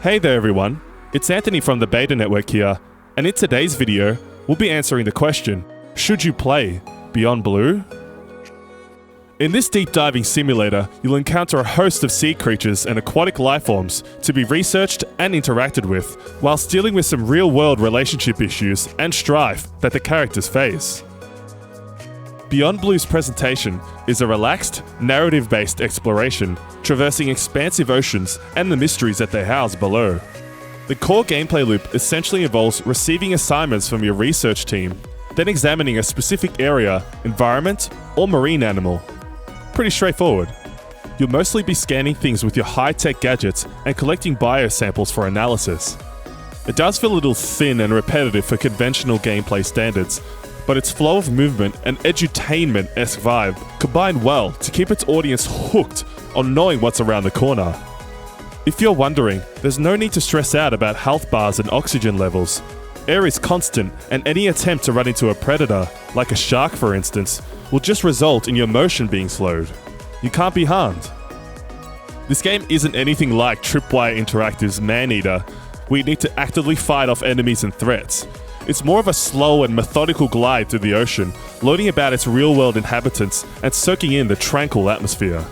Hey there everyone, it's Anthony from the Beta Network here, and in today's video, we'll be answering the question, should you play Beyond Blue? In this deep diving simulator, you'll encounter a host of sea creatures and aquatic lifeforms to be researched and interacted with, whilst dealing with some real-world relationship issues and strife that the characters face. Beyond Blue's presentation is a relaxed, narrative-based exploration, traversing expansive oceans and the mysteries that they house below. The core gameplay loop essentially involves receiving assignments from your research team, then examining a specific area, environment, or marine animal. Pretty straightforward. You'll mostly be scanning things with your high-tech gadgets and collecting biosamples for analysis. It does feel a little thin and repetitive for conventional gameplay standards, but its flow of movement and edutainment-esque vibe combine well to keep its audience hooked on knowing what's around the corner. If you're wondering, there's no need to stress out about health bars and oxygen levels. Air is constant, and any attempt to run into a predator, like a shark for instance, will just result in your motion being slowed. You can't be harmed. This game isn't anything like Tripwire Interactive's Maneater, where you need to actively fight off enemies and threats. It's more of a slow and methodical glide through the ocean, learning about its real-world inhabitants and soaking in the tranquil atmosphere.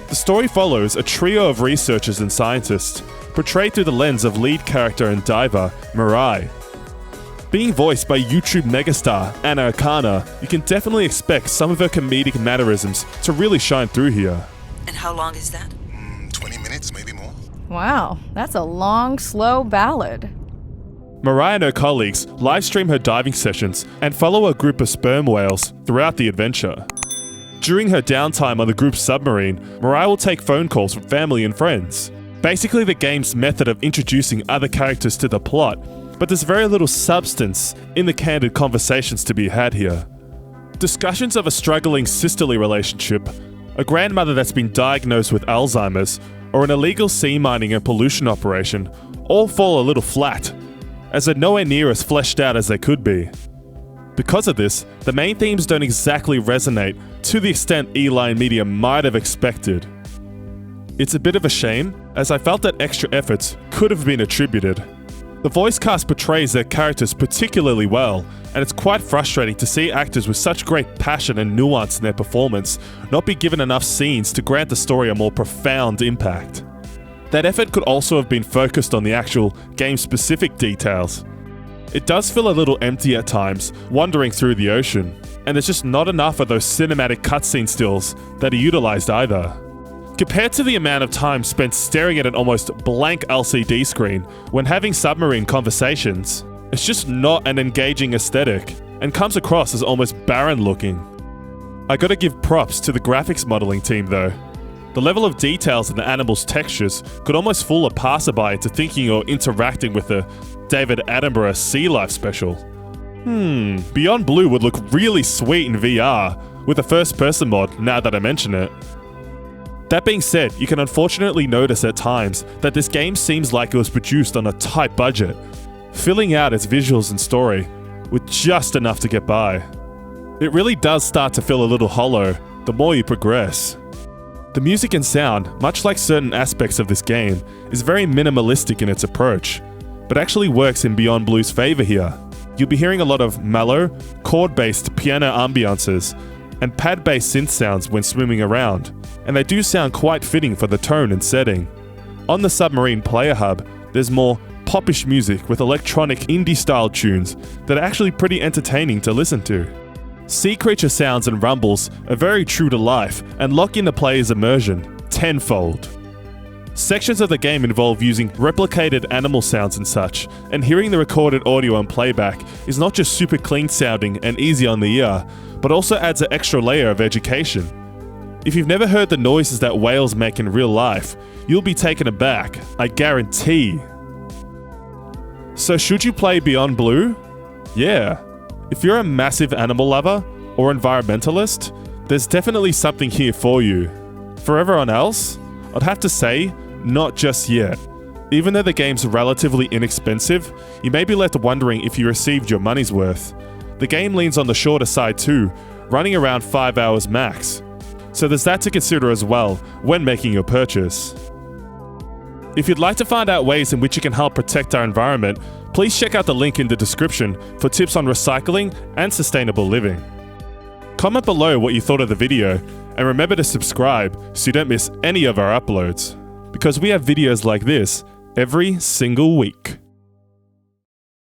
The story follows a trio of researchers and scientists, portrayed through the lens of lead character and diver, Mirai. Being voiced by YouTube megastar Anna Akana, you can definitely expect some of her comedic mannerisms to really shine through here. And how long is that? 20 minutes, maybe more. Wow, that's a long, slow ballad. Mirai and her colleagues livestream her diving sessions and follow a group of sperm whales throughout the adventure. During her downtime on the group's submarine, Mirai will take phone calls from family and friends. Basically the game's method of introducing other characters to the plot, but there's very little substance in the candid conversations to be had here. Discussions of a struggling sisterly relationship, a grandmother that's been diagnosed with Alzheimer's, or an illegal sea mining and pollution operation all fall a little flat, as they're nowhere near as fleshed out as they could be. Because of this, the main themes don't exactly resonate to the extent E-Line Media might have expected. It's a bit of a shame, as I felt that extra efforts could have been attributed. The voice cast portrays their characters particularly well, and it's quite frustrating to see actors with such great passion and nuance in their performance not be given enough scenes to grant the story a more profound impact. That effort could also have been focused on the actual game-specific details. It does feel a little empty at times, wandering through the ocean, and there's just not enough of those cinematic cutscene stills that are utilised either. Compared to the amount of time spent staring at an almost blank LCD screen when having submarine conversations, it's just not an engaging aesthetic, and comes across as almost barren looking. I gotta give props to the graphics modelling team though. The level of details in the animals' textures could almost fool a passerby into thinking you're interacting with a David Attenborough Sea Life special. Beyond Blue would look really sweet in VR, with a first-person mod now that I mention it. That being said, you can unfortunately notice at times that this game seems like it was produced on a tight budget, filling out its visuals and story with just enough to get by. It really does start to feel a little hollow the more you progress. The music and sound, much like certain aspects of this game, is very minimalistic in its approach, but actually works in Beyond Blue's favour here. You'll be hearing a lot of mellow, chord-based piano ambiances and pad-based synth sounds when swimming around, and they do sound quite fitting for the tone and setting. On the Submarine Player Hub, there's more popish music with electronic indie-style tunes that are actually pretty entertaining to listen to. Sea creature sounds and rumbles are very true to life and lock in the player's immersion tenfold. Sections of the game involve using replicated animal sounds and such, and hearing the recorded audio and playback is not just super clean sounding and easy on the ear, but also adds an extra layer of education. If you've never heard the noises that whales make in real life, you'll be taken aback, I guarantee. So should you play Beyond Blue? Yeah. If you're a massive animal lover or environmentalist, there's definitely something here for you. For everyone else, I'd have to say, not just yet. Even though the game's relatively inexpensive, you may be left wondering if you received your money's worth. The game leans on the shorter side too, running around 5 hours max. So there's that to consider as well when making your purchase. If you'd like to find out ways in which you can help protect our environment, please check out the link in the description for tips on recycling and sustainable living. Comment below what you thought of the video, and remember to subscribe so you don't miss any of our uploads, because we have videos like this every single week.